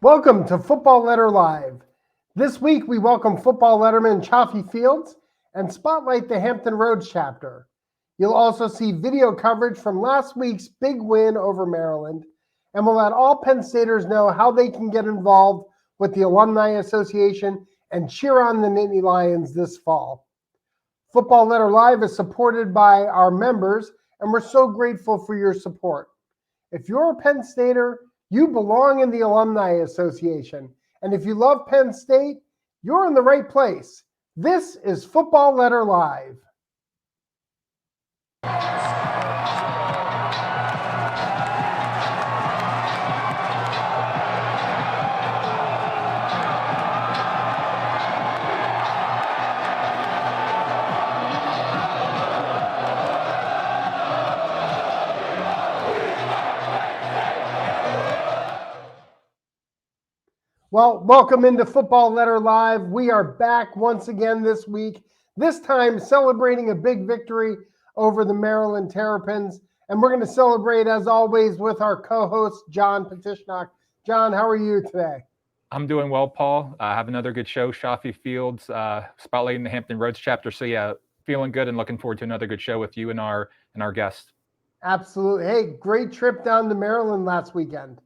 Welcome to Football Letter Live. This week we welcome football letterman Chafie Fields and spotlight the Hampton Roads Chapter. You'll also see video coverage from last week's big win over Maryland, and we'll let all Penn Staters know how they can get involved with the Alumni Association and cheer on the Nittany Lions this fall. Football Letter Live is supported by our members, and we're so grateful for your support. If you're a Penn Stater, you belong in the Alumni Association. And if you love Penn State, you're in the right place. This is Football Letter Live. Well, welcome into Football Letter Live. We are back once again this week, this time celebrating a big victory over the Maryland Terrapins. And we're going to celebrate, as always, with our co-host, John Petishnock. John, how are you today? I'm doing well, Paul. I have another good show, Chafie Fields, spotlighting the Hampton Roads Chapter. So yeah, feeling good and looking forward to another good show with you and our guest. Absolutely. Hey, great trip down to Maryland last weekend.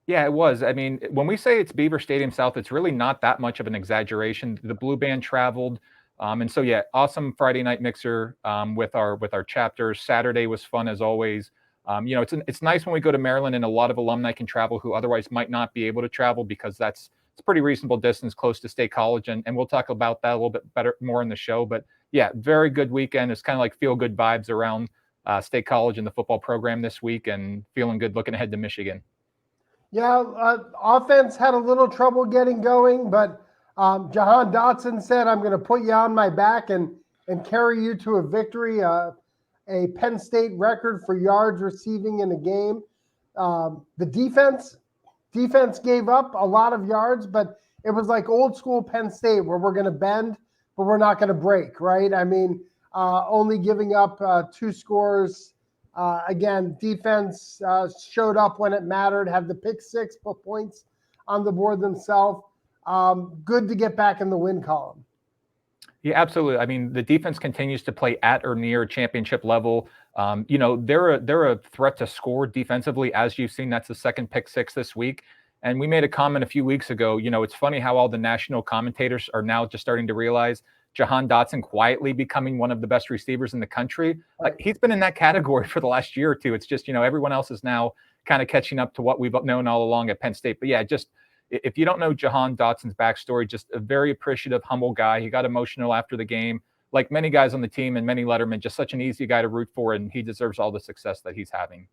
Yeah, it was. I mean, when we say it's Beaver Stadium South, it's really not that much of an exaggeration. The Blue Band traveled. And so, yeah, awesome Friday night mixer with our chapters. Saturday was fun as always. It's nice when we go to Maryland and a lot of alumni can travel who otherwise might not be able to travel because it's a pretty reasonable distance close to State College. And we'll talk about that a little bit more in the show. But yeah, very good weekend. It's kind of like feel good vibes around State College and the football program this week and feeling good looking ahead to Michigan. Yeah, offense had a little trouble getting going, but Jahan Dotson said, I'm going to put you on my back and carry you to a victory, a Penn State record for yards receiving in a game. The defense gave up a lot of yards, but it was like old school Penn State where we're going to bend, but we're not going to break, right? I mean, only giving up 2 scores. Again, defense showed up when it mattered, had the pick 6, put points on the board themselves. Good to get back in the win column. Yeah, absolutely. I mean, the defense continues to play at or near championship level. They're a threat to score defensively, as you've seen. That's the second pick 6 this week. And we made a comment a few weeks ago. It's funny how all the national commentators are now just starting to realize Jahan Dotson quietly becoming one of the best receivers in the country. Right. He's been in that category for the last year or two. It's just, everyone else is now kind of catching up to what we've known all along at Penn State. But yeah, just if you don't know Jahan Dotson's backstory, just a very appreciative, humble guy. He got emotional after the game, like many guys on the team and many lettermen, just such an easy guy to root for, and he deserves all the success that he's having.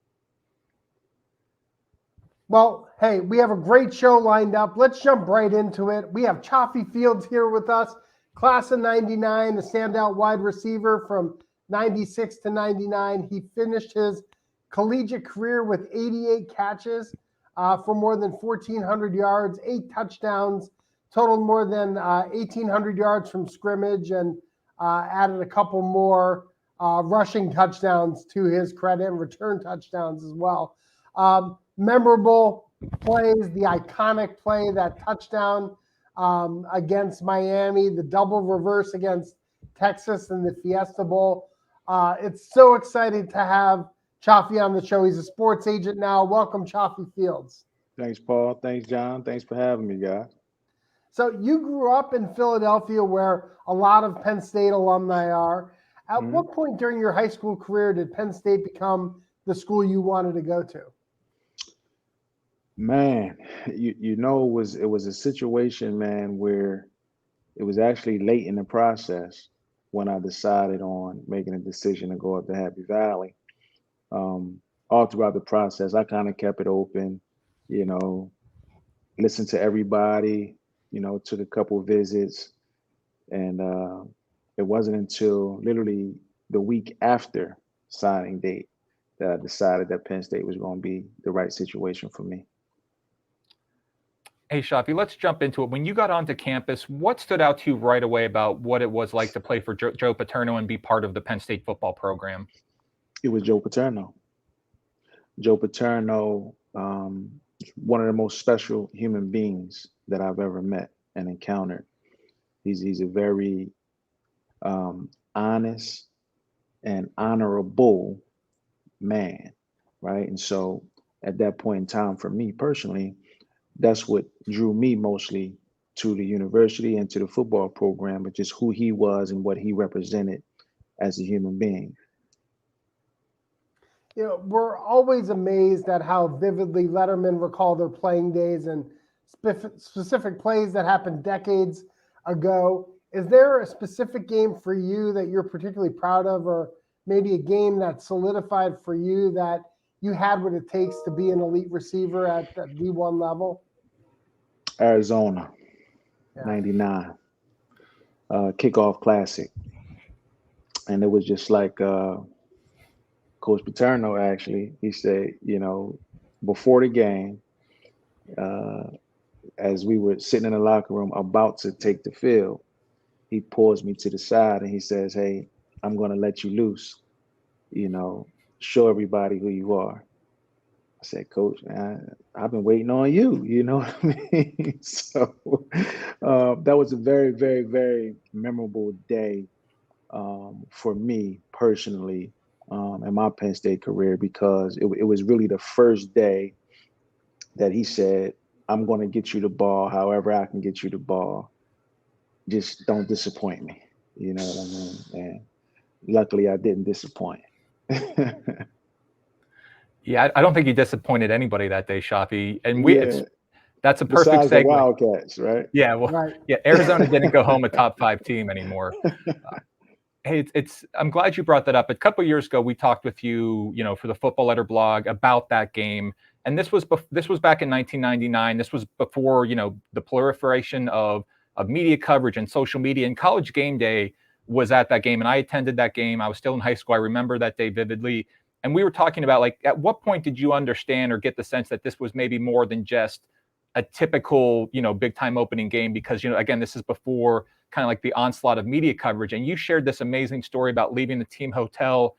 Well, hey, we have a great show lined up. Let's jump right into it. We have Chafie Fields here with us, class of 99, a standout wide receiver from 96 to 99. He finished his collegiate career with 88 catches for more than 1,400 yards, 8 touchdowns, totaled more than 1,800 yards from scrimmage, and added a couple more rushing touchdowns to his credit and return touchdowns as well. Memorable plays, the iconic play, that touchdown against Miami, the double reverse against Texas in the Fiesta Bowl. It's so exciting to have Chafie on the show. He's a sports agent now. Welcome, Chafie Fields. Thanks, Paul. Thanks, John. Thanks for having me, guys. So you grew up in Philadelphia where a lot of Penn State alumni are. At what point during your high school career did Penn State become the school you wanted to go to? Man, it was a situation, man, where it was actually late in the process when I decided on making a decision to go up to Happy Valley. All throughout the process, I kind of kept it open, listened to everybody, took a couple of visits. And it wasn't until literally the week after signing date that I decided that Penn State was going to be the right situation for me. Hey, Chafie, let's jump into it. When you got onto campus, what stood out to you right away about what it was like to play for Joe Paterno and be part of the Penn State football program? It was Joe Paterno. Joe Paterno, one of the most special human beings that I've ever met and encountered. He's a very honest and honorable man, right? And so at that point in time, for me personally, that's what drew me mostly to the university and to the football program, but just who he was and what he represented as a human being. You know, we're always amazed at how vividly lettermen recall their playing days and specific plays that happened decades ago. Is there a specific game for you that you're particularly proud of, or maybe a game that solidified for you that you had what it takes to be an elite receiver at the D1 level? Arizona, Yeah. 99, kickoff classic. And it was just like Coach Paterno, actually, he said, you know, before the game, as we were sitting in the locker room about to take the field, he pulls me to the side and he says, "Hey, I'm going to let you loose, you know, show everybody who you are." I said, "Coach, man, I've been waiting on you," you know what I mean? So that was a very, very, very memorable day for me personally in my Penn State career, because it was really the first day that he said, "I'm going to get you the ball however I can get you the ball. Just don't disappoint me." You know what I mean? And luckily I didn't disappoint. Yeah, I don't think he disappointed anybody that day, Chafie. And Yeah, that's a perfect besides the segue. Wildcats, right? Yeah, well, Right. yeah, Arizona didn't go home a top 5 team anymore. Hey, I'm glad you brought that up. A couple of years ago, we talked with you, you know, for the Football Letter blog about that game. And this was back in 1999. This was before, you know, the proliferation of media coverage and social media. And College Game Day was at that game, and I attended that game. I was still in high school. I remember that day vividly. And we were talking about, like, at what point did you understand or get the sense that this was maybe more than just a typical, you know, big time opening game? Because, you know, again, this is before kind of like the onslaught of media coverage. And you shared this amazing story about leaving the team hotel,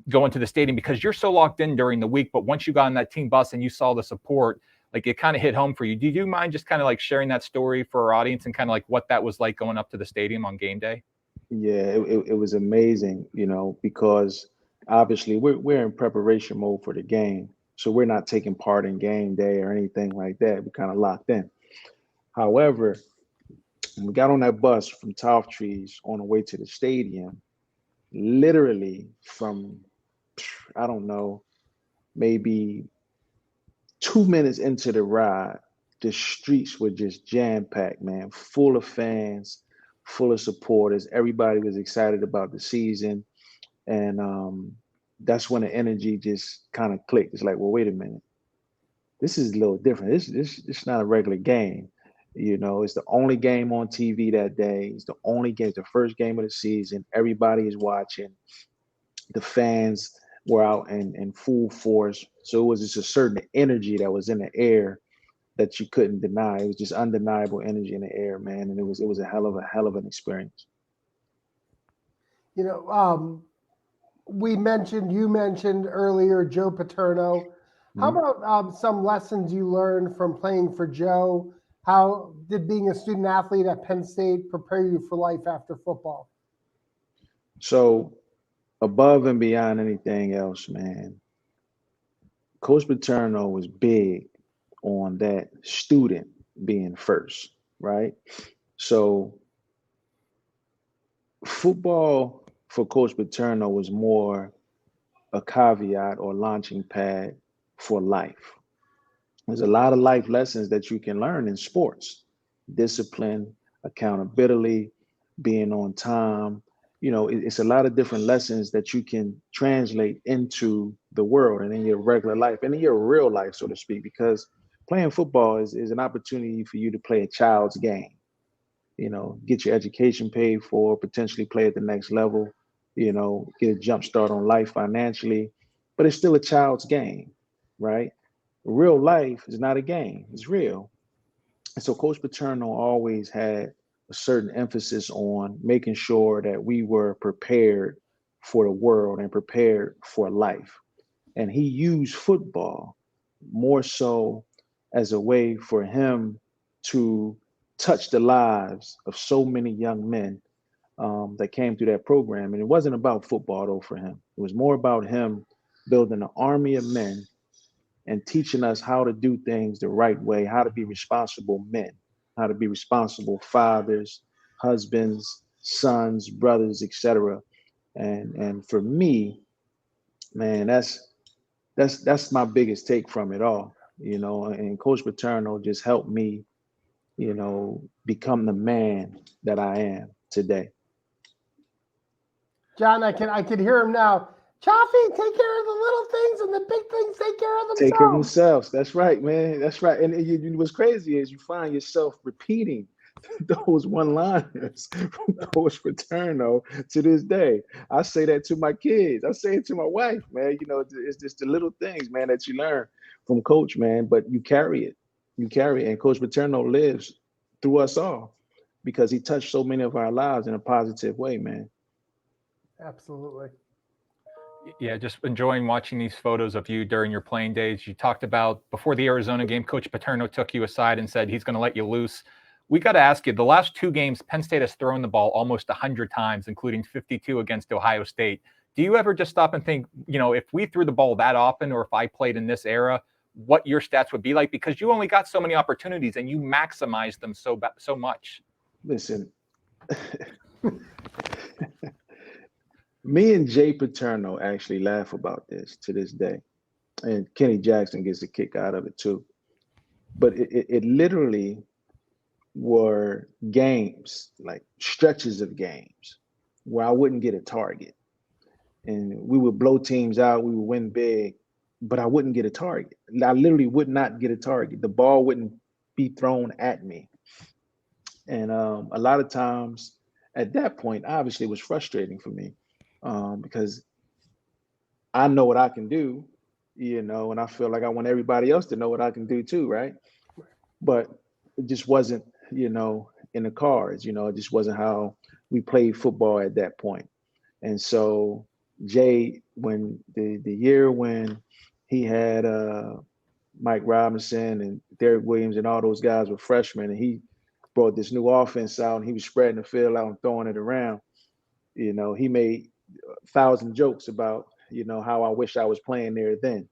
going to the stadium, because you're so locked in during the week. But once you got on that team bus and you saw the support, like, it kind of hit home for you. Do you mind just kind of like sharing that story for our audience and kind of like what that was like going up to the stadium on game day? Yeah, it was amazing, you know, because obviously we're in preparation mode for the game. So we're not taking part in game day or anything like that. We're kind of locked in. However, when we got on that bus from Tough Trees on the way to the stadium, literally from, I don't know, maybe 2 minutes into the ride, the streets were just jam-packed, man, full of fans, full of supporters. Everybody was excited about the season. And that's when the energy just kind of clicked. It's like, well, wait a minute. This is a little different. This not a regular game. You know, it's the only game on TV that day. It's the only game, the first game of the season. Everybody is watching. The fans were out in full force. So it was just a certain energy that was in the air that you couldn't deny. It was just undeniable energy in the air, man. And it was a hell of an experience. You know, you mentioned earlier Joe Paterno. How Mhm. about some lessons you learned from playing for Joe? How did being a student athlete at Penn State prepare you for life after football? So above and beyond anything else, man, Coach Paterno was big on that student being first, right? So football for Coach Paterno was more a caveat or launching pad for life. There's a lot of life lessons that you can learn in sports: discipline, accountability, being on time. You know, it's a lot of different lessons that you can translate into the world and in your regular life and in your real life, so to speak, because playing football is an opportunity for you to play a child's game, you know, get your education paid for, potentially play at the next level, you know, get a jump start on life financially, but it's still a child's game, right? Real life is not a game, it's real. And so Coach Paterno always had a certain emphasis on making sure that we were prepared for the world and prepared for life. And he used football more so as a way for him to touch the lives of so many young men that came through that program. And it wasn't about football, though, for him. It was more about him building an army of men and teaching us how to do things the right way, how to be responsible men, how to be responsible fathers, husbands, sons, brothers, etc. And for me, man, that's my biggest take from it all, and Coach Paterno just helped me, become the man that I am today. John, I could hear him now. Chafie, take care of the little things, and the big things take care of themselves. Take care of themselves. That's right, man. That's right. And what's crazy is you find yourself repeating those one-liners from Coach Paterno to this day. I say that to my kids. I say it to my wife, man. It's just the little things, man, that you learn from Coach, man. But you carry it. You carry it. And Coach Paterno lives through us all because he touched so many of our lives in a positive way, man. Absolutely. Yeah, just enjoying watching these photos of you during your playing days. You talked about before the Arizona game, Coach Paterno took you aside and said he's going to let you loose. We got to ask you, the last two games, Penn State has thrown the ball almost 100 times, including 52 against Ohio State. Do you ever just stop and think, if we threw the ball that often, or if I played in this era, what your stats would be like? Because you only got so many opportunities and you maximized them so much. Listen, me and Jay Paterno actually laugh about this to this day. And Kenny Jackson gets a kick out of it too. But it literally were games, like stretches of games, where I wouldn't get a target. And we would blow teams out, we would win big, but I wouldn't get a target. I literally would not get a target. The ball wouldn't be thrown at me. And a lot of times at that point, obviously it was frustrating for me because I know what I can do, and I feel like I want everybody else to know what I can do too, right? But it just wasn't, in the cards, it just wasn't how we played football at that point. And so Jay, when the year when he had Mike Robinson and Derek Williams and all those guys were freshmen, and he brought this new offense out and he was spreading the field out and throwing it around, he made 1,000 jokes about, how I wish I was playing there then.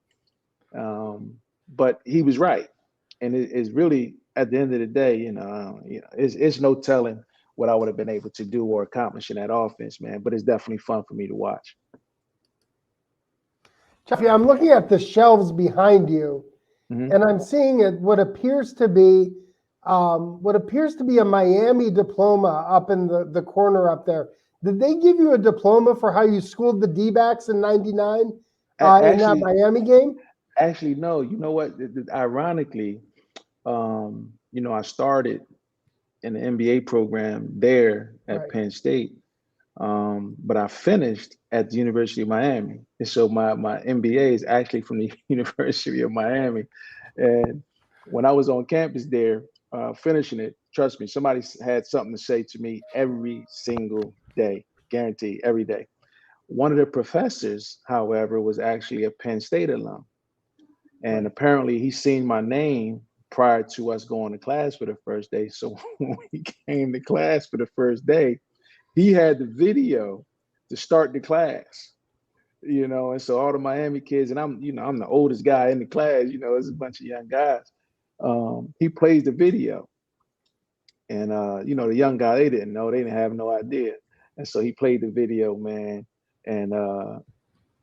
But he was right. And it's really, at the end of the day, it's no telling what I would have been able to do or accomplish in that offense, man. But it's definitely fun for me to watch. Chafie, I'm looking at the shelves behind you, and I'm seeing what appears to be a Miami diploma up in the corner up there. Did they give you a diploma for how you schooled the D-backs in '99 in that Miami game? Actually, no. You know what? Ironically, I started in the MBA program there at Penn State, but I finished at the University of Miami. And so my MBA is actually from the University of Miami. And when I was on campus there, finishing it, trust me, somebody had something to say to me every single day, guaranteed, every day. One of the professors, however, was actually a Penn State alum. And apparently he's seen my name prior to us going to class for the first day. So when we came to class for the first day, he had the video to start the class, and so all the Miami kids, and I'm the oldest guy in the class, there's a bunch of young guys. He plays the video. And, the young guy, they didn't know, they didn't have no idea. And so he played the video, man. And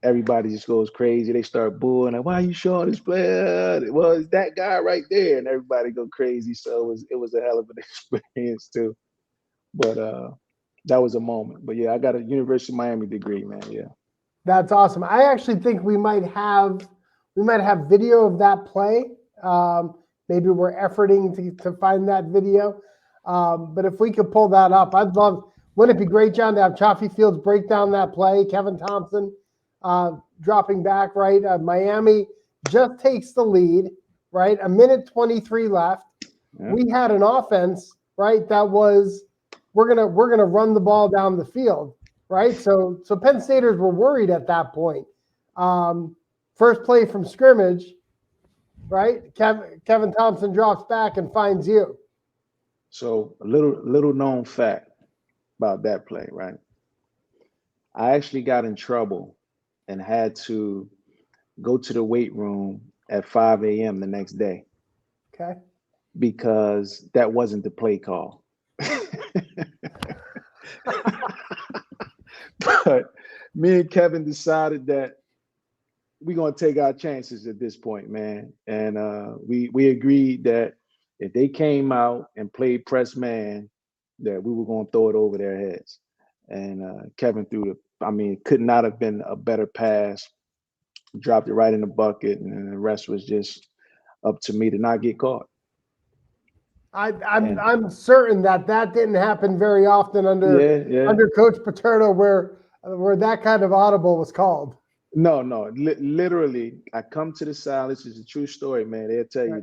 everybody just goes crazy. They start booing, like, why are you showing this player? Well, it's that guy right there. And everybody go crazy. So it was a hell of an experience too. But that was a moment. But yeah, I got a University of Miami degree, man. Yeah. That's awesome. I actually think we might have video of that play. Maybe we're efforting to find that video. But if we could pull that up, wouldn't it be great, John, to have Chafie Fields break down that play? Kevin Thompson dropping back, right? Miami just takes the lead, right? 1:23 left. Yeah. We had an offense, right, that was, we're gonna run the ball down the field, right? So Penn Staters were worried at that point. First play from scrimmage, right? Kevin Thompson drops back and finds you. So a little known fact about that play, right? I actually got in trouble and had to go to the weight room at 5 a.m. the next day Okay. because that wasn't the play call. But me and Kevin decided that we're gonna take our chances at this point, man. And we agreed that if they came out and played press man, that we were gonna throw it over their heads. And Kevin threw it could not have been a better pass. Dropped it right in the bucket, and the rest was just up to me to not get caught. I'm certain that didn't happen very often under Coach Paterno, where that kind of audible was called. No, literally, I come to the side. This is a true story, man. They'll tell you,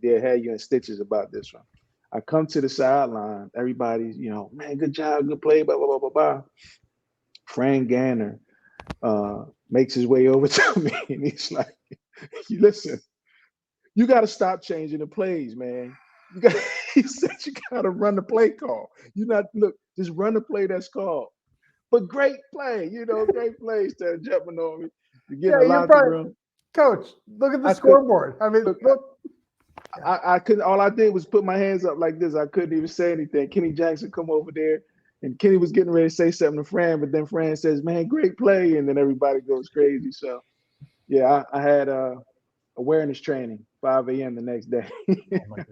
they'll have you in stitches about this one. I come to the sideline. Everybody's, man, good job, good play, blah, blah, blah, blah, blah. Frank Ganner makes his way over to me, and he's like, listen, you got to stop changing the plays, man. He said you got to run the play call. Just run the play that's called. But great play, great plays instead of jumping on me. You get in the locker room. Coach, look at the scoreboard. Look. I couldn't. All I did was put my hands up like this. I couldn't even say anything. Kenny Jackson come over there, and Kenny was getting ready to say something to Fran, but then Fran says, "Man, great play," and then everybody goes crazy. So, yeah, I had awareness training, 5 a.m. the next day.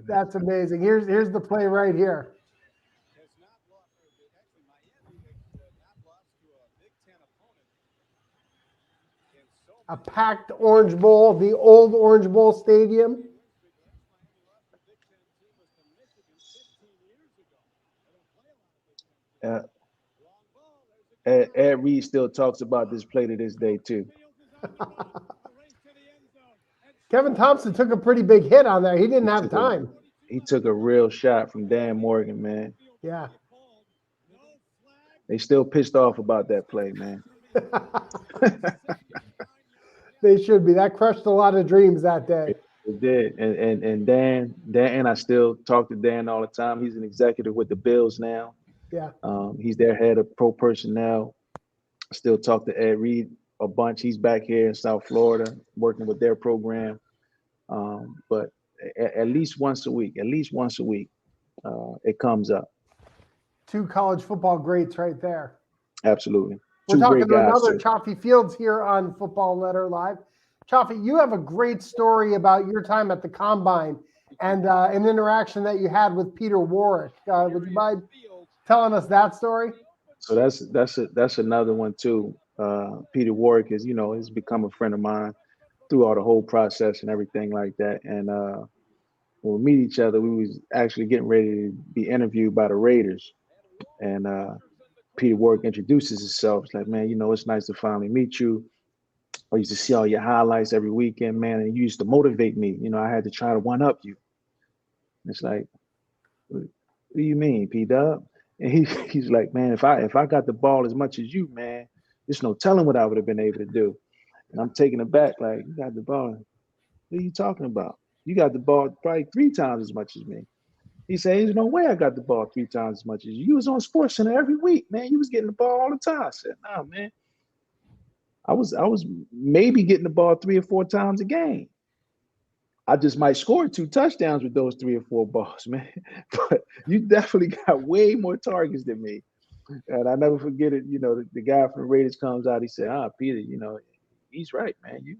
That's amazing. Here's the play right here. A packed Orange Bowl, the old Orange Bowl Stadium. Ed Reed still talks about this play to this day too. Kevin Thompson took a pretty big hit on there. He didn't have time. He took a real shot from Dan Morgan, man. Yeah. They still pissed off about that play, man. They should be. That crushed a lot of dreams that day. It did. And Dan, and I still talk to Dan all the time. He's an executive with the Bills now. Yeah. He's their head of pro personnel. I still talk to Ed Reed a bunch. He's back here in South Florida working with their program. But at least once a week, it comes up. Two college football greats right there. Absolutely. We're talking to another Chafie Fields here on Football Letter Live. Chafie, you have a great story about your time at the Combine and an interaction that you had with Peter Warwick. Would you mind telling us that story? So that's another one too. Peter Warwick has become a friend of mine throughout the whole process and everything like that. And when we meet each other, we was actually getting ready to be interviewed by the Raiders. And Peter Warwick introduces himself. It's like, man, it's nice to finally meet you. I used to see all your highlights every weekend, man, and you used to motivate me. I had to try to one-up you. It's like, what do you mean, P-Dub? And he's like, man, if I got the ball as much as you, man, there's no telling what I would have been able to do. And I'm taking it back, like, you got the ball. What are you talking about? You got the ball probably 3 times as much as me. He said, there's no way I got the ball 3 times as much as you. You was on SportsCenter every week, man. You was getting the ball all the time. I said, nah, man. I was maybe getting the ball 3 or 4 times a game. I just might score 2 touchdowns with those 3 or 4 balls, man. But you definitely got way more targets than me. And I never forget it. The guy from the Raiders comes out. He said, Peter, he's right, man.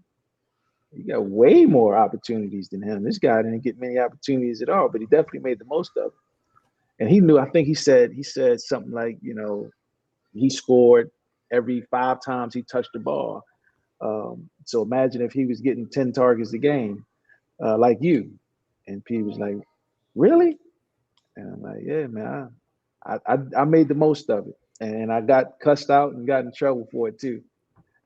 You got way more opportunities than him. This guy didn't get many opportunities at all, but he definitely made the most of it. And he knew, I think he said something like, he scored every 5 times he touched the ball. So imagine if he was getting 10 targets a game, like you. And Pete was like, really? And I'm like, yeah, man, I made the most of it. And I got cussed out and got in trouble for it too.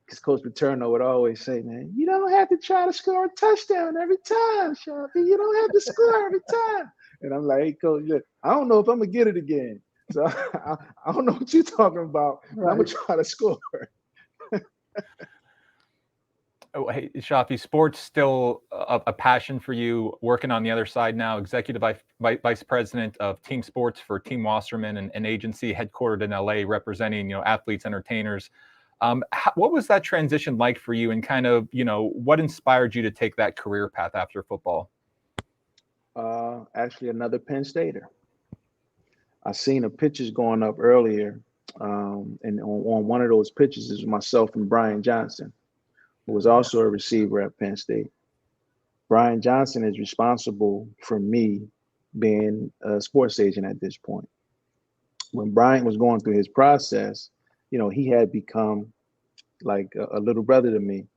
Because Coach Paterno would always say, man, you don't have to try to score a touchdown every time, Chafie. You don't have to score every time. And I'm like, hey, Coach, look, I don't know if I'm going to get it again. So I don't know what you're talking about. Right. I'm going to try to score. Hey, Chafie, sports still a passion for you working on the other side now, executive vice president of team sports for Team Wasserman, and an agency headquartered in LA representing, athletes, entertainers. What was that transition like for you, and kind of, what inspired you to take that career path after football? Actually, another Penn Stater. I seen the pictures going up earlier, and on one of those pictures is myself and Brian Johnson, who was also a receiver at Penn State. Brian Johnson is responsible for me being a sports agent at this point. When Brian was going through his process, he had become like a little brother to me.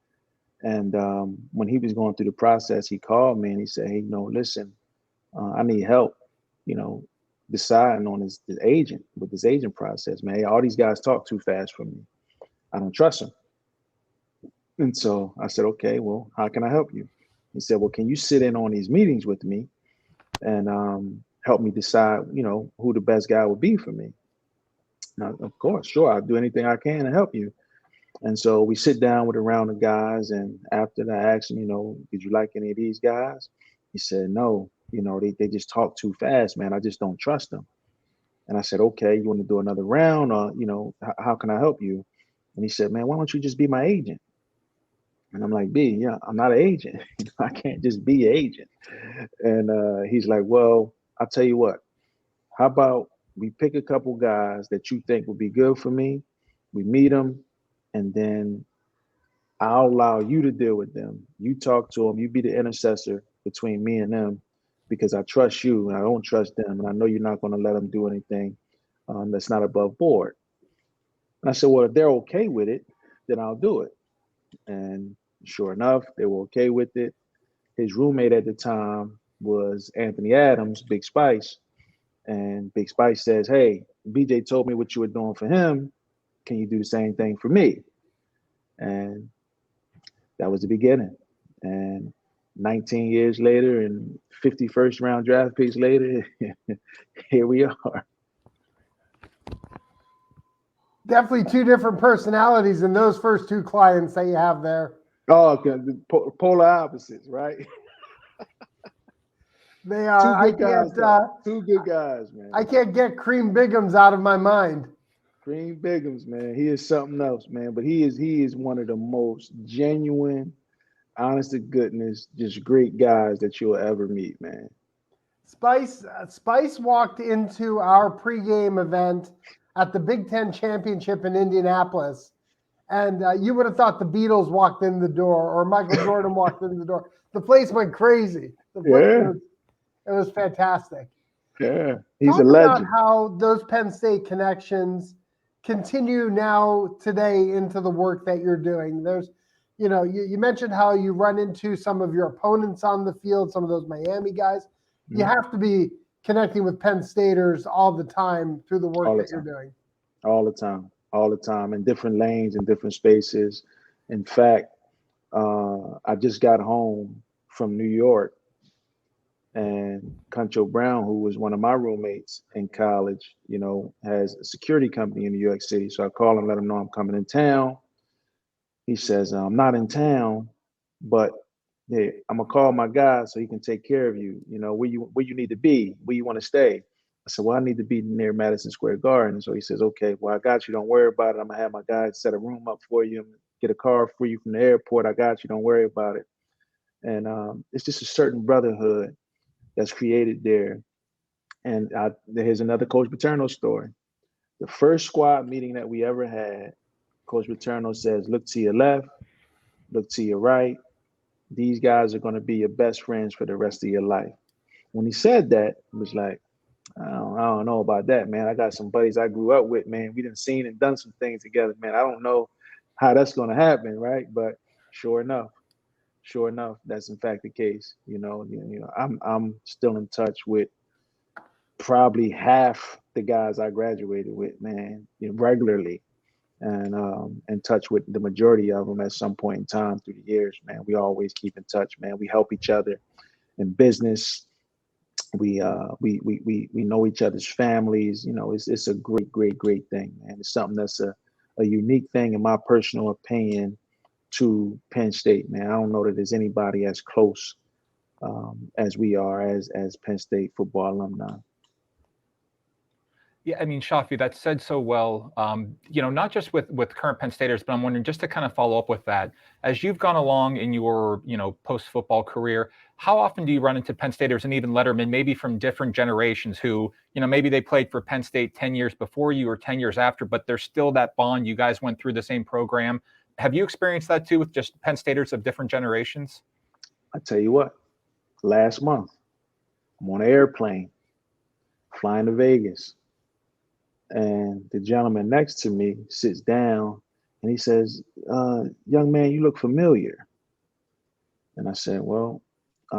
And when he was going through the process, he called me and he said, "Hey, listen, I need help, deciding on his agent, with his agent process, man. All these guys talk too fast for me. I don't trust them." And so I said, "Okay, well, how can I help you?" He said, "Well, can you sit in on these meetings with me and help me decide, who the best guy would be for me?" Now, of course, sure, I'll do anything I can to help you. And so we sit down with a round of guys, and after that, I asked him, "Did you like any of these guys?" He said, "No, they just talk too fast, man. I just don't trust them." And I said, "Okay, you want to do another round, or how can I help you?" And he said, "Man, why don't you just be my agent?" And I'm like, "B, yeah, I'm not an agent. I can't just be an agent." And he's like, "Well, I'll tell you what. How about we pick a couple guys that you think would be good for me? We meet them, and then I'll allow you to deal with them. You talk to them. You be the intercessor between me and them, because I trust you and I don't trust them, and I know you're not going to let them do anything that's not above board." And I said, "Well, if they're okay with it, then I'll do it." And sure enough, they were okay with it. His roommate at the time was Anthony Adams, Big Spice. And Big Spice says, "Hey, BJ told me what you were doing for him. Can you do the same thing for me?" And that was the beginning. And 19 years later and 51st round draft picks later, here we are. Definitely two different personalities in those first two clients that you have there. Oh, okay. Polar opposites, right? They are. Two good guys, two good guys, man. I can't get Cream Bigums out of my mind. Cream Bigums, man. He is something else, man. But he is one of the most genuine, honest to goodness, just great guys that you'll ever meet, man. Spice walked into our pregame event at the Big Ten Championship in Indianapolis, and you would have thought the Beatles walked in the door or Michael Jordan walked in the door. The place went crazy. It was fantastic. Yeah, he's Talk a legend. about how those Penn State connections continue now today into the work that you're doing. There's, you mentioned how you run into some of your opponents on the field, some of those Miami guys. You have to be connecting with Penn Staters all the time through the work that you're doing. All the time, in different lanes, in different spaces. In fact, I just got home from New York, and Concho Brown, who was one of my roommates in college, has a security company in New York City. So I call him, let him know I'm coming in town. He says, "I'm not in town, but hey, I'm gonna call my guy so he can take care of you. Where you need to be, where you want to stay." I said, "Well, I need to be near Madison Square Garden." So he says, "Okay, well, I got you. Don't worry about it. I'm gonna have my guy set a room up for you, get a car for you from the airport. I got you. Don't worry about it." And it's just a certain brotherhood that's created there. And here's another Coach Paterno story. The first squad meeting that we ever had, Coach Paterno says, "Look to your left, look to your right. These guys are going to be your best friends for the rest of your life." When he said that, it was like, I don't know about that, man. I got some buddies I grew up with, man. We done seen and done some things together, man. I don't know how that's going to happen, right? But sure enough, that's in fact the case. I'm still in touch with probably half the guys I graduated with, man, regularly, and in touch with the majority of them at some point in time through the years, man. We always keep in touch, man. We help each other in business. We know each other's families. It's a great thing, man. It's something that's a unique thing, in my personal opinion, to Penn State, man. I don't know that there's anybody as close as we are as Penn State football alumni. Yeah, I mean, Chafie, that's said so well. Not just with current Penn Staters, but I'm wondering, just to kind of follow up with that, as you've gone along in your post football career, how often do you run into Penn Staters and even lettermen, maybe from different generations, who maybe they played for Penn State 10 years before you or 10 years after, but there's still that bond. You guys went through the same program. Have you experienced that too with just Penn Staters of different generations? I tell you what, last month I'm on an airplane flying to Vegas. And the gentleman next to me sits down and he says, young man, you look familiar. And I said, well, I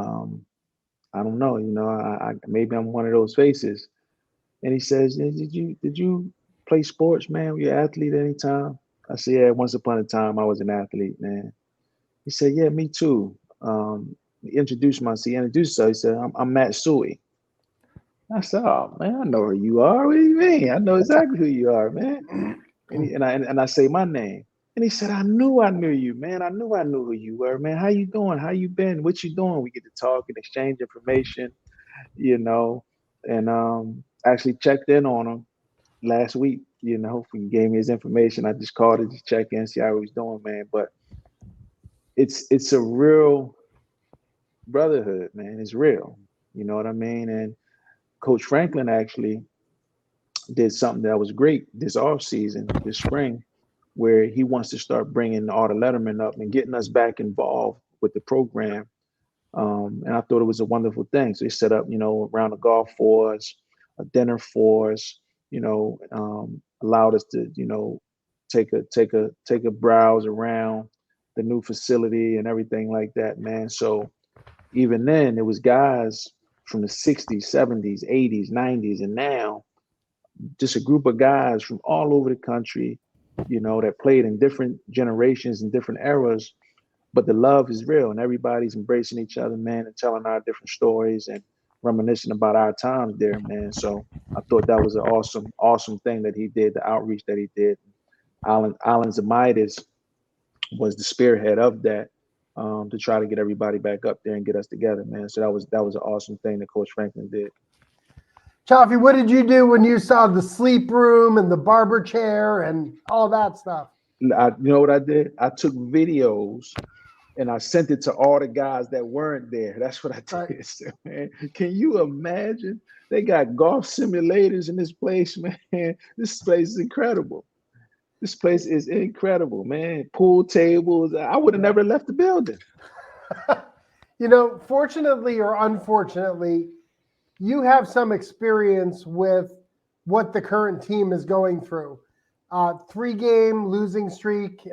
don't know. I maybe I'm one of those faces. And he says, did you play sports, man? Were you an athlete at any time? I said, yeah, once upon a time I was an athlete, man. He said, yeah, me too. He introduced himself. He said, I'm Matt Suey. I said, "Oh man, I know who you are. What do you mean? I know exactly who you are, man." And I say my name, and he said, "I knew you, man. I knew who you were, man. How you doing? How you been? What you doing?" We get to talk and exchange information, and actually checked in on him last week. He gave me his information. I just called to just check in, see how he was doing, man. But it's a real brotherhood, man. It's real. You know what I mean? And Coach Franklin actually did something that was great this offseason, this spring, where he wants to start bringing all the lettermen up and getting us back involved with the program. And I thought it was a wonderful thing. So he set up, around the golf for us, a dinner for us, allowed us to, take a browse around the new facility and everything like that, man. So even then, it was guys from the 60s, 70s, 80s, 90s, and now just a group of guys from all over the country, that played in different generations and different eras, but the love is real and everybody's embracing each other, man, and telling our different stories and reminiscing about our times there, man. So I thought that was an awesome thing that he did, the outreach that he did. Alan Zamitis was the spearhead of that. To try to get everybody back up there and get us together, man. So that was an awesome thing that Coach Franklin did. Chafie, what did you do when you saw the sleep room and the barber chair and all that stuff? You know what I did? I took videos and I sent it to all the guys that weren't there. That's what I did. Right. So, man, can you imagine? They got golf simulators in this place, man. This place is incredible. This place is incredible, man. Pool tables. I would have never left the building. Fortunately or unfortunately, you have some experience with what the current team is going through. 3-game losing streak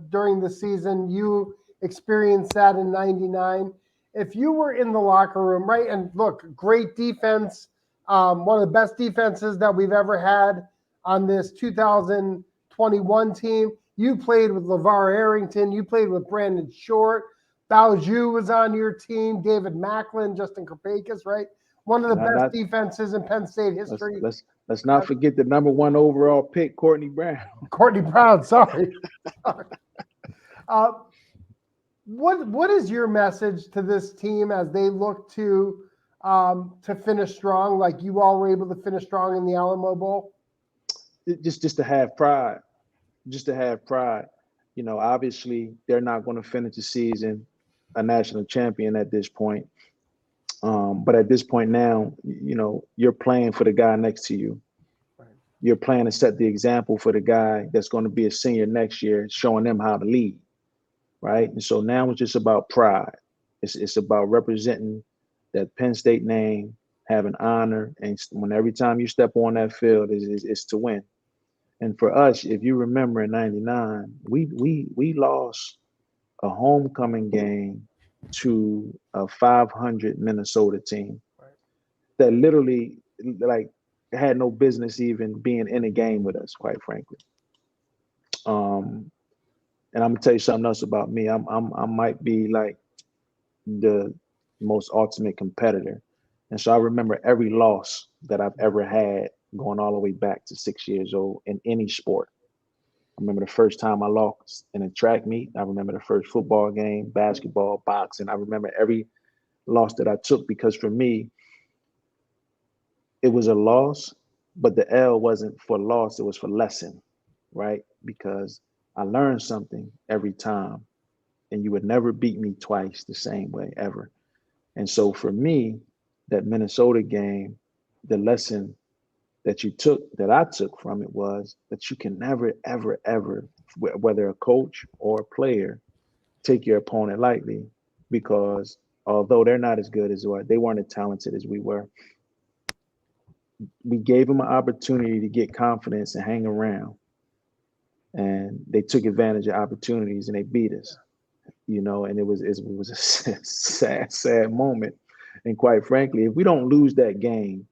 during the season. You experienced that in '99. If you were in the locker room, right, and look, great defense, one of the best defenses that we've ever had on this 2021 team. You played with LeVar Arrington. You played with Brandon Short. Bao was on your team. David Macklin, Justin Karpakis, right? One of the best defenses in Penn State history. Let's not forget the number 1 overall pick, Courtney Brown. Courtney Brown, sorry. What is your message to this team as they look to finish strong, like you all were able to finish strong in the Alamo Bowl? Just to have pride. Obviously they're not going to finish the season a national champion at this point. But at this point now, you're playing for the guy next to you. Right. You're playing to set the example for the guy that's going to be a senior next year, showing them how to lead. Right. And so now it's just about pride. It's about representing that Penn State name, having honor. And when every time you step on that field is to win. And for us, if you remember in '99, we lost a homecoming game to a 500 Minnesota team that literally had no business even being in a game with us, quite frankly. And I'm gonna tell you something else about me. I might be like the most ultimate competitor, and so I remember every loss that I've ever had, going all the way back to 6 years old in any sport. I remember the first time I lost in a track meet. I remember the first football game, basketball, boxing. I remember every loss that I took, because for me, it was a loss, but the L wasn't for loss, it was for lesson, right? Because I learned something every time, and you would never beat me twice the same way ever. And so for me, that Minnesota game, the lesson that I took from it was that you can never, ever, ever, whether a coach or a player, take your opponent lightly, because although they're not as good as we are, they weren't as talented as we were. We gave them an opportunity to get confidence and hang around, and they took advantage of opportunities and they beat us. And it was a sad moment. And quite frankly, if we don't lose that game,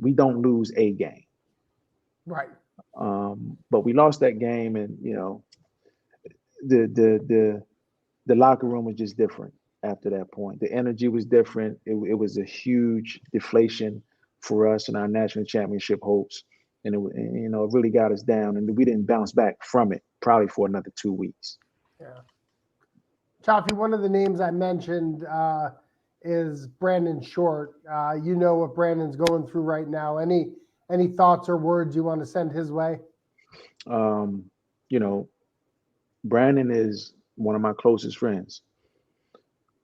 we don't lose a game. Right. But we lost that game, and the locker room was just different after that point. The energy was different. It was a huge deflation for us and our national championship hopes, and it really got us down, and we didn't bounce back from it probably for another 2 weeks. Yeah. Chafie, one of the names I mentioned is Brandon Short. You know what Brandon's going through right now. Any thoughts or words you want to send his way? Brandon is one of my closest friends,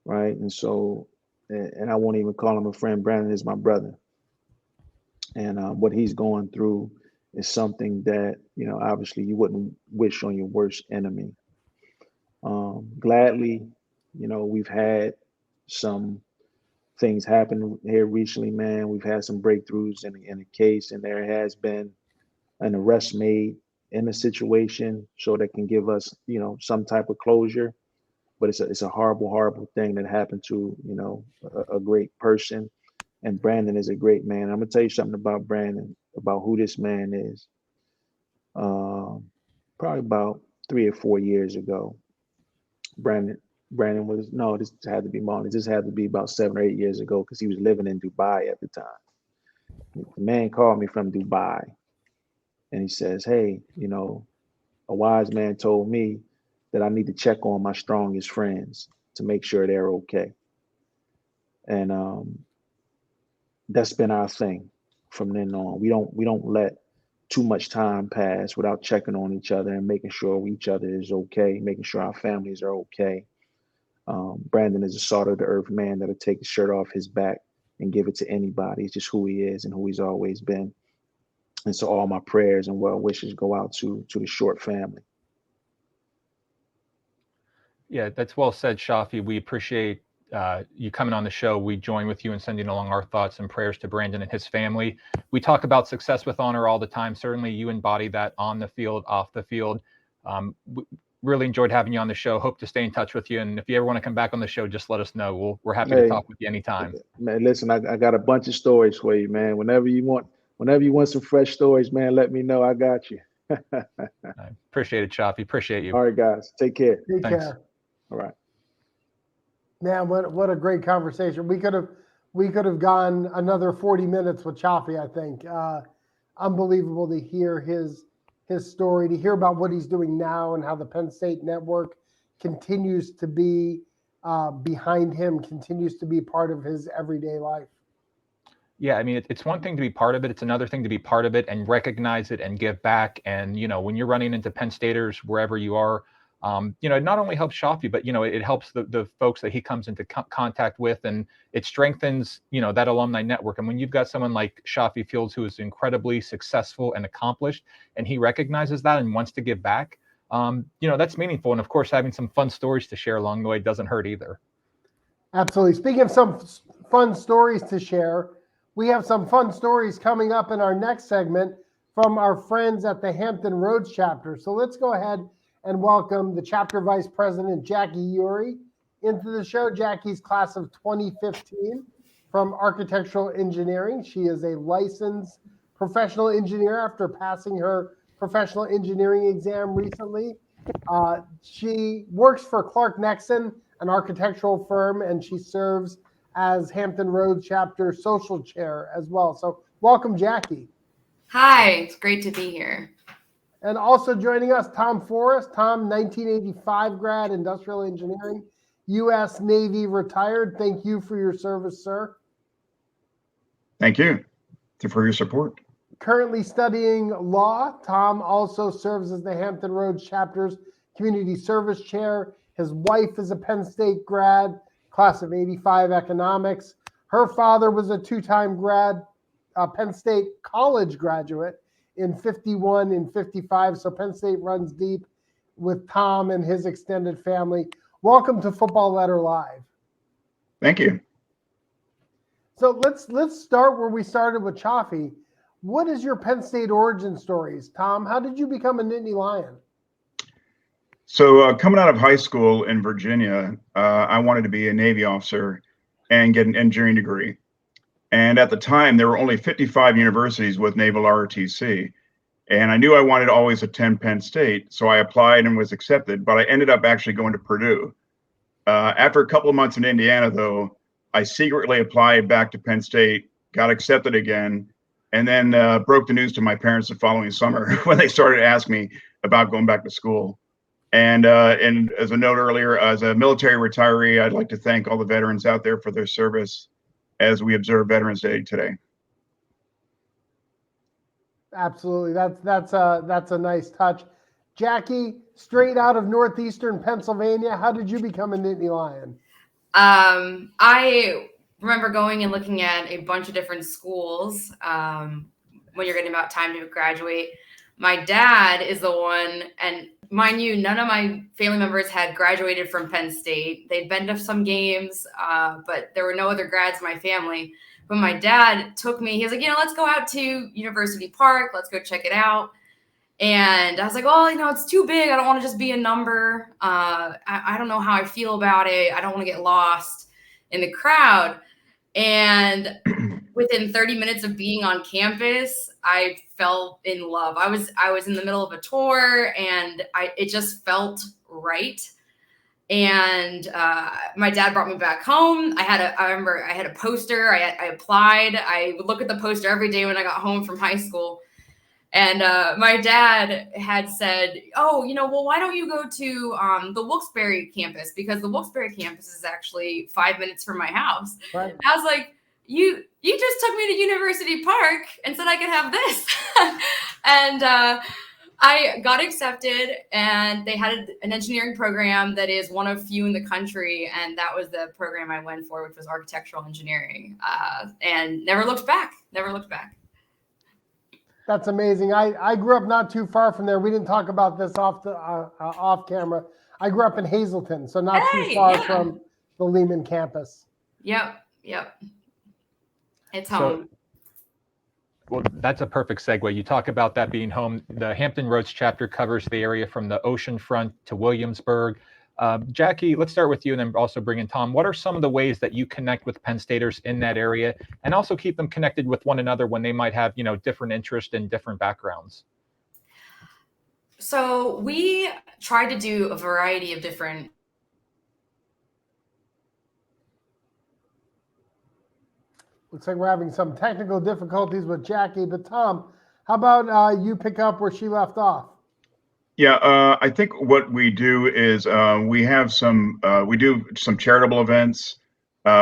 right? And so, and I won't even call him a friend. Brandon is my brother. And what he's going through is something that, obviously you wouldn't wish on your worst enemy. Gladly, we've had some things happen here recently, man. We've had some breakthroughs in the case, and there has been an arrest made in the situation, so that can give us, some type of closure. But it's a horrible, horrible thing that happened to, a great person. And Brandon is a great man. I'm gonna tell you something about Brandon, about who this man is. Probably about 3 or 4 years ago, Brandon was, no, this had to be more. This had to be about 7 or 8 years ago, because he was living in Dubai at the time. The man called me from Dubai, and he says, "Hey, a wise man told me that I need to check on my strongest friends to make sure they're okay." And that's been our thing from then on. We don't let too much time pass without checking on each other and making sure each other is okay, making sure our families are okay. Brandon is a salt of the earth man that'll take his shirt off his back and give it to anybody. It's just who he is and who he's always been. And so all my prayers and well wishes go out to the Short family. Yeah, that's well said, Chafie. We appreciate you coming on the show. We join with you in sending along our thoughts and prayers to Brandon and his family. We talk about success with honor all the time. Certainly you embody that on the field, off the field. We really enjoyed having you on the show. Hope to stay in touch with you. And if you ever want to come back on the show, just let us know. We're happy to talk with you anytime. Man, listen, I got a bunch of stories for you, man. Whenever you want some fresh stories, man, let me know. I got you. I appreciate it, Chafie. Appreciate you. All right, guys. Take care. Take Thanks. care. All right. Man, what a great conversation. We could have gone another 40 minutes with Chafie, I think. Unbelievable to hear his story, to hear about what he's doing now and how the Penn State network continues to be behind him, continues to be part of his everyday life. Yeah, I mean, it's one thing to be part of it. It's another thing to be part of it and recognize it and give back. And, when you're running into Penn Staters, wherever you are, it not only helps Chafie, but, it helps the folks that he comes into contact with, and it strengthens, that alumni network. And when you've got someone like Chafie Fields, who is incredibly successful and accomplished, and he recognizes that and wants to give back, that's meaningful. And of course, having some fun stories to share along the way doesn't hurt either. Absolutely. Speaking of some fun stories to share, we have some fun stories coming up in our next segment from our friends at the Hampton Roads Chapter. So let's go ahead and welcome the chapter vice president, Jackie Uri, into the show. Jackie's class of 2015 from architectural engineering. She is a licensed professional engineer after passing her professional engineering exam recently. She works for Clark Nexon, an architectural firm, and she serves as Hampton Roads Chapter social chair as well. So welcome, Jackie. Hi, it's great to be here. And also joining us, Tom Forrest. Tom, 1985 grad, industrial engineering, U.S. Navy retired. Thank you for your service, sir. Thank you for your support. Currently studying law. Tom also serves as the Hampton Roads Chapter's Community Service Chair. His wife is a Penn State grad, class of 85 economics. Her father was a two-time grad, Penn State college graduate in 51 and 55. So Penn State runs deep with Tom and his extended family. Welcome to Football Letter Live. Thank you. So let's start where we started with Chafie. What is your Penn State origin stories, Tom? How did you become a Nittany Lion? So coming out of high school in Virginia, I wanted to be a Navy officer and get an engineering degree. And at the time, there were only 55 universities with naval ROTC. And I knew I wanted to always attend Penn State. So I applied and was accepted, but I ended up actually going to Purdue. After a couple of months in Indiana, though, I secretly applied back to Penn State, got accepted again, and then broke the news to my parents the following summer when they started to ask me about going back to school. And as a note earlier, as a military retiree, I'd like to thank all the veterans out there for their service as we observe Veterans Day today. Absolutely. That's a nice touch. Jackie, straight out of Northeastern Pennsylvania, how did you become a Nittany Lion? I remember going and looking at a bunch of different schools when you're getting about time to graduate. My dad is the one, and mind you, none of my family members had graduated from Penn State. They'd been to some games, but there were no other grads in my family. But my dad took me, he was like, let's go out to University Park. Let's go check it out. And I was like, well, it's too big. I don't want to just be a number. I don't know how I feel about it. I don't want to get lost in the crowd. And within 30 minutes of being on campus, I fell in love. I was in the middle of a tour, and it just felt right. And my dad brought me back home. I remember I had a poster. I applied. I would look at the poster every day when I got home from high school. And my dad had said, well, why don't you go to the Wilkes-Barre campus? Because the Wilkes-Barre campus is actually 5 minutes from my house. Right. And I was like, you just took me to University Park and said I could have this. And I got accepted, and they had an engineering program that is one of few in the country. And that was the program I went for, which was architectural engineering, and never looked back. That's amazing. I grew up not too far from there. We didn't talk about this off camera. I grew up in Hazleton, so not too far from the Lehman campus. Yep. It's home. Well, that's a perfect segue. You talk about that being home. The Hampton Roads chapter covers the area from the ocean front to Williamsburg. Jackie, let's start with you and then also bring in Tom. What are some of the ways that you connect with Penn Staters in that area and also keep them connected with one another when they might have, different interests and different backgrounds? So we try to do a variety of different. Looks like we're having some technical difficulties with Jackie, but Tom, how about you pick up where she left off? Yeah, I think what we do is we do some charitable events.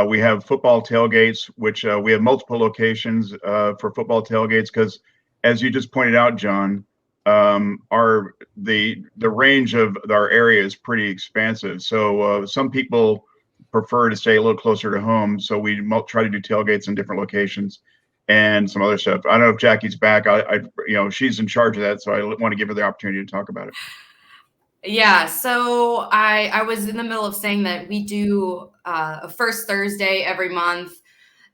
We have football tailgates, which we have multiple locations for football tailgates because, as you just pointed out, John, the range of our area is pretty expansive. So some people prefer to stay a little closer to home, so we try to do tailgates in different locations and some other stuff. I don't know if Jackie's back. She's in charge of that, so I want to give her the opportunity to talk about it. Yeah, so I was in the middle of saying that we do a first Thursday every month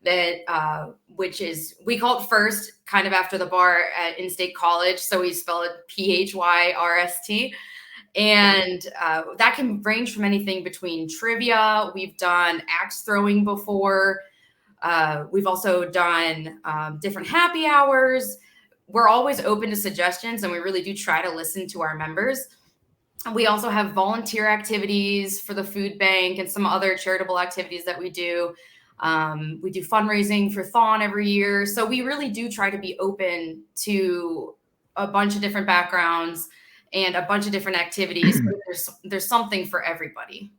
that which is, we call it First, kind of after the bar at in-state college, so we spell it PHYRST. And that can range from anything between trivia. We've done axe throwing before. We've also done different happy hours. We're always open to suggestions, and we really do try to listen to our members. We also have volunteer activities for the food bank and some other charitable activities that we do. We do fundraising for Thon every year. So we really do try to be open to a bunch of different backgrounds and a bunch of different activities. There's something for everybody.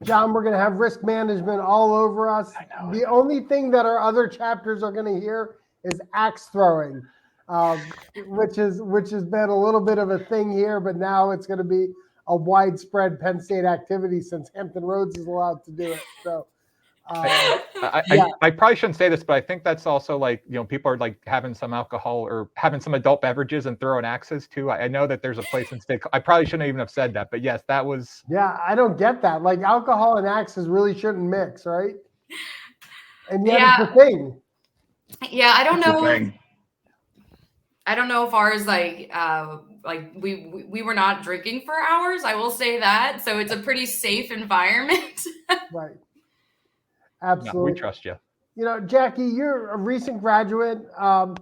John, we're going to have risk management all over us. The only thing that our other chapters are going to hear is axe throwing, which has been a little bit of a thing here, but now it's going to be a widespread Penn State activity since Hampton Roads is allowed to do it. So, I probably shouldn't say this, but I think that's also like, people are like having some alcohol or having some adult beverages and throwing axes too. I know that there's a place in state. I probably shouldn't even have said that, but yes, that was. Yeah, I don't get that. Like alcohol and axes really shouldn't mix, right? And yet it's a thing. Yeah, I don't know. I don't know if ours we were not drinking for hours. I will say that. So it's a pretty safe environment. Right. Absolutely. No, we trust you. Jackie, you're a recent graduate. Are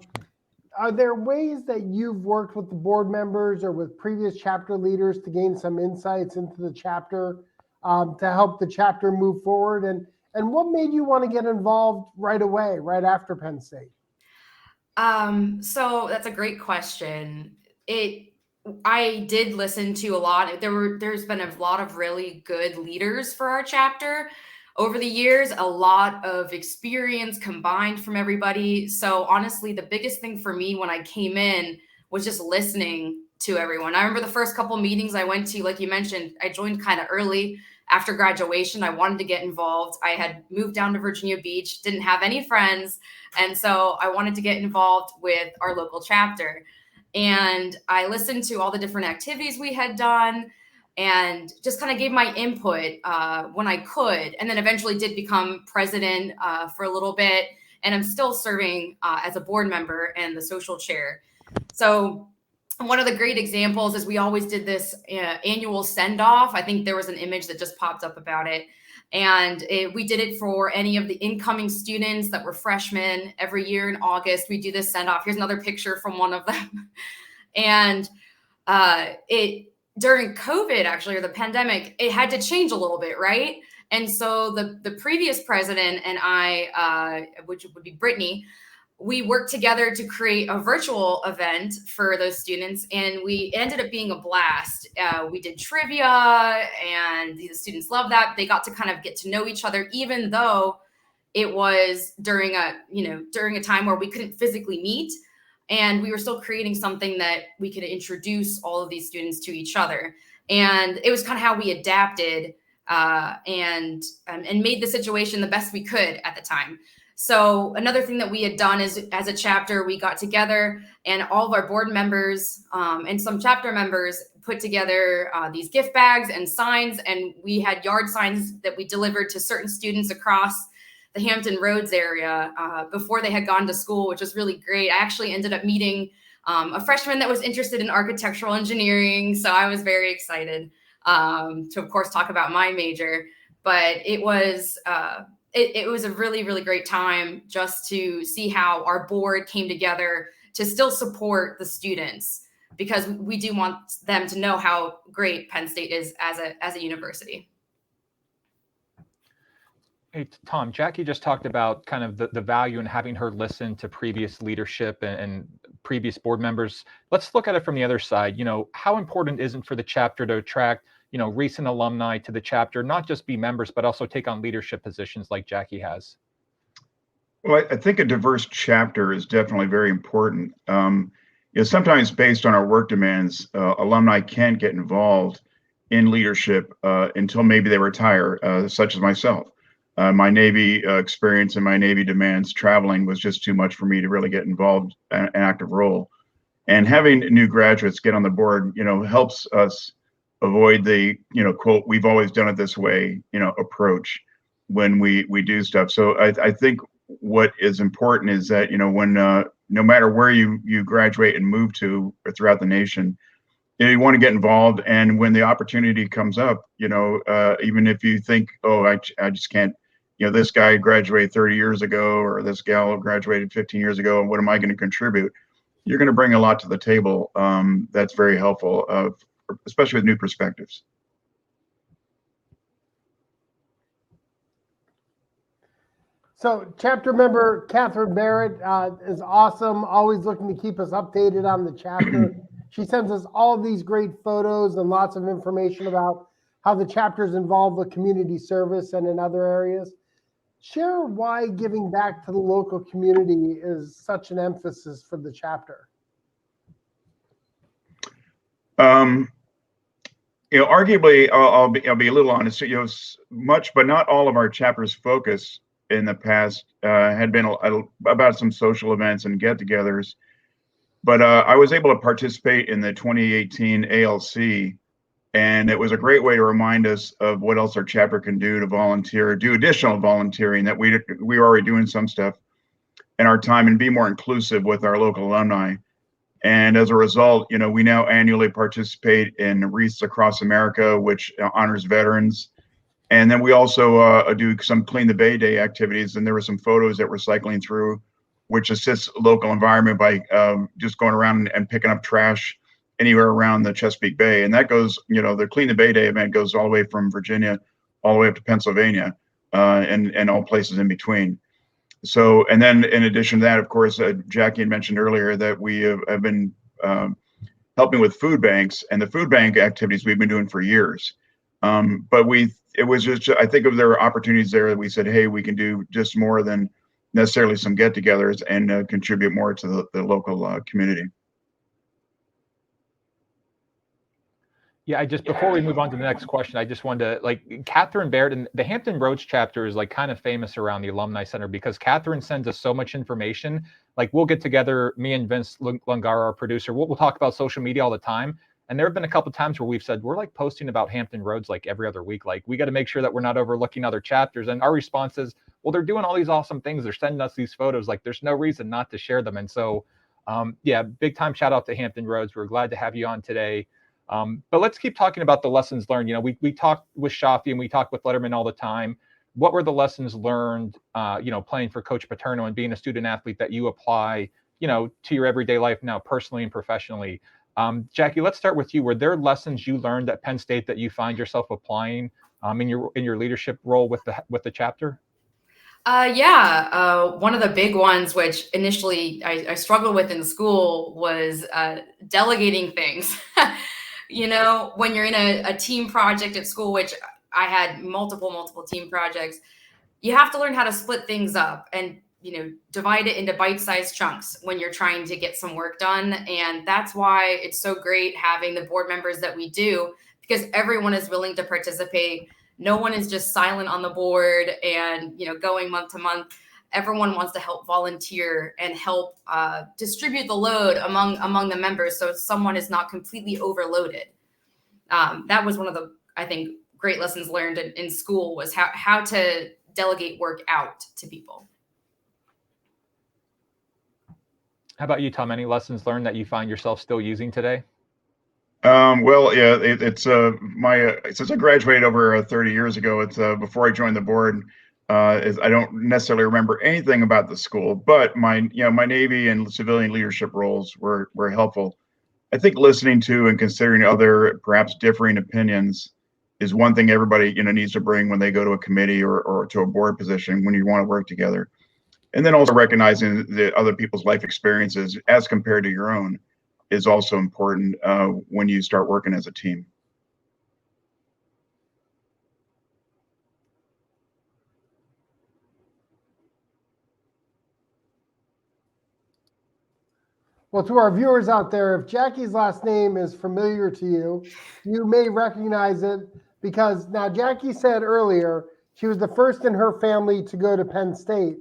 there ways that you've worked with the board members or with previous chapter leaders to gain some insights into the chapter to help the chapter move forward? And what made you want to get involved right away, right after Penn State? So that's a great question. I did listen to a lot. There's been a lot of really good leaders for our chapter over the years, a lot of experience combined from everybody. So honestly, the biggest thing for me when I came in was just listening to everyone. I remember the first couple meetings I went to, like you mentioned, I joined kind of early after graduation. I wanted to get involved. I had moved down to Virginia Beach, didn't have any friends. And so I wanted to get involved with our local chapter. And I listened to all the different activities we had done and just kind of gave my input when I could, and then eventually did become president for a little bit. And I'm still serving as a board member and the social chair. So one of the great examples is we always did this annual send-off. I think there was an image that just popped up about it. And we did it for any of the incoming students that were freshmen. Every year in August, we do this send-off. Here's another picture from one of them. And during COVID, actually, or the pandemic, it had to change a little bit, right? And so the previous president and I, which would be Brittany, we worked together to create a virtual event for those students, and we ended up being a blast. We did trivia, and the students loved that. They got to kind of get to know each other, even though it was during a time where we couldn't physically meet. And we were still creating something that we could introduce all of these students to each other. And it was kind of how we adapted and made the situation the best we could at the time. So another thing that we had done is, as a chapter, we got together and all of our board members and some chapter members put together these gift bags and signs. And we had yard signs that we delivered to certain students across the Hampton Roads area before they had gone to school, which was really great. I actually ended up meeting a freshman that was interested in architectural engineering. So I was very excited to, of course, talk about my major. But it was it was a really, really great time just to see how our board came together to still support the students, because we do want them to know how great Penn State is as a university. Hey, Tom, Jackie just talked about kind of the value in having her listen to previous leadership and previous board members. Let's look at it from the other side. How important is it for the chapter to attract, recent alumni to the chapter, not just be members, but also take on leadership positions like Jackie has? Well, I think a diverse chapter is definitely very important. Sometimes based on our work demands, alumni can't get involved in leadership until maybe they retire, such as myself. My Navy experience and my Navy demands, traveling was just too much for me to really get involved in an active role. And having new graduates get on the board, helps us avoid the, quote, "we've always done it this way," approach when we do stuff. So I think what is important is that, when no matter where you graduate and move to or throughout the nation, you want to get involved. And when the opportunity comes up, even if you think, oh, I just can't, this guy graduated 30 years ago, or this gal graduated 15 years ago, and what am I going to contribute? You're going to bring a lot to the table. That's very helpful, especially with new perspectives. So chapter member Catherine Barrett is awesome, always looking to keep us updated on the chapter. She sends us all of these great photos and lots of information about how the chapter is involved with community service and in other areas. Share why giving back to the local community is such an emphasis for the chapter. Arguably, I'll be a little honest. Much, but not all of our chapter's focus in the past had been about some social events and get-togethers. But I was able to participate in the 2018 ALC, and it was a great way to remind us of what else our chapter can do to volunteer, do additional volunteering that we were already doing some stuff in our time, and be more inclusive with our local alumni. And as a result, we now annually participate in Wreaths Across America, which honors veterans. And then we also do some Clean the Bay Day activities. And there were some photos that we're cycling through, which assists local environment by just going around and picking up trash anywhere around the Chesapeake Bay. And that goes, the Clean the Bay Day event goes all the way from Virginia all the way up to Pennsylvania, and all places in between. So, and then in addition to that, of course, Jackie had mentioned earlier that we have been helping with food banks, and the food bank activities we've been doing for years. But it was just, I think there were opportunities there that we said, hey, we can do just more than necessarily some get-togethers and contribute more to the local community. Yeah, before we move on to the next question, I just wanted to, Catherine Baird, and the Hampton Roads chapter is kind of famous around the Alumni Center because Catherine sends us so much information. We'll get together, me and Vince Lungara, our producer, we'll talk about social media all the time. And there have been a couple of times where we've said, we're posting about Hampton Roads every other week. We got to make sure that we're not overlooking other chapters. And our response is, well, they're doing all these awesome things. They're sending us these photos. There's no reason not to share them. And so, yeah, big time shout out to Hampton Roads. We're glad to have you on today. But let's keep talking about the lessons learned. We talk with Chafie and we talk with Letterman all the time. What were the lessons learned, playing for Coach Paterno and being a student athlete that you apply, to your everyday life now, personally and professionally? Jackie, let's start with you. Were there lessons you learned at Penn State that you find yourself applying in your leadership role with the chapter? Yeah. One of the big ones, which initially I struggled with in school, was delegating things. When you're in a team project at school, which I had multiple team projects, you have to learn how to split things up and, divide it into bite-sized chunks when you're trying to get some work done. And that's why it's so great having the board members that we do, because everyone is willing to participate. No one is just silent on the board and, going month to month. Everyone wants to help volunteer and help distribute the load among the members so someone is not completely overloaded. That was one of the, I think, great lessons learned in school, was how to delegate work out to people. How about you, Tom? Any lessons learned that you find yourself still using today? Well, yeah, it's since I graduated over 30 years ago, it's before I joined the board. I don't necessarily remember anything about the school, but my Navy and civilian leadership roles were helpful. I think listening to and considering other perhaps differing opinions is one thing everybody needs to bring when they go to a committee or to a board position when you want to work together. And then also recognizing the other people's life experiences as compared to your own is also important when you start working as a team. Well, to our viewers out there, if Jackie's last name is familiar to you, you may recognize it because now Jackie said earlier she was the first in her family to go to Penn State.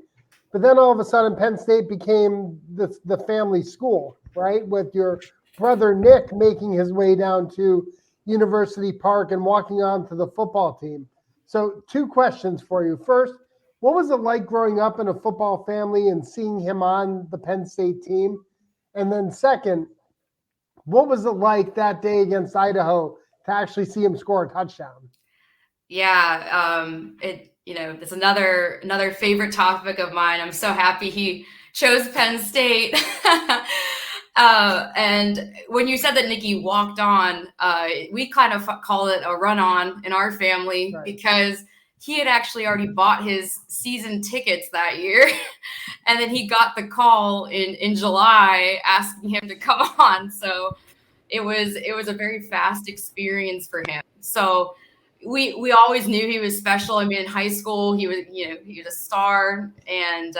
But then all of a sudden, Penn State became the family school, right? With your brother Nick making his way down to University Park and walking on to the football team. So 2 questions for you. First, what was it like growing up in a football family and seeing him on the Penn State team? And then second, what was it like that day against Idaho to actually see him score a touchdown? Yeah, it's another favorite topic of mine. I'm so happy he chose Penn State. And when you said that Nikki walked on, we kind of call it a run on in our family, right? Because he had actually already bought his season tickets that year. And then he got the call in July asking him to come on. So it was a very fast experience for him. So we always knew he was special. I mean, in high school, he was a star, and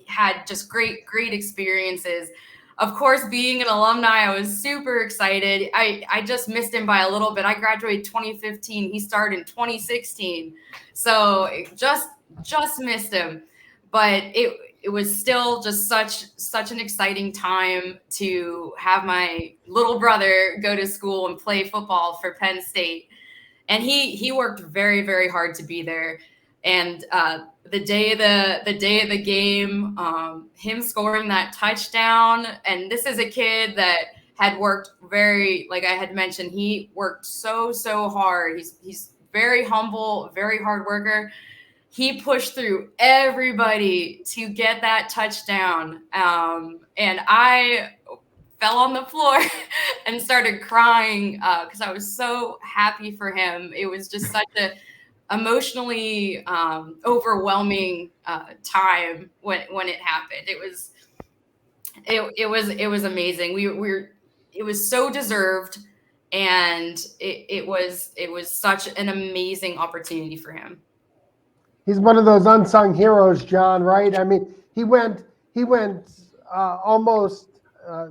had just great experiences. Of course, being an alumni, I was super excited. I just missed him by a little bit. I graduated 2015. He started in 2016. So just missed him. But it was still just such an exciting time to have my little brother go to school and play football for Penn State. And he worked very, very hard to be there. And the day of the game, him scoring that touchdown, and this is a kid that had worked like I had mentioned, he worked so hard. He's very humble, very hard worker. He pushed through everybody to get that touchdown. And I fell on the floor and started crying because I was so happy for him. It was just such a emotionally overwhelming time when it happened. It was amazing. It was so deserved, and it was such an amazing opportunity for him. He's one of those unsung heroes, John, right? I mean, he went almost a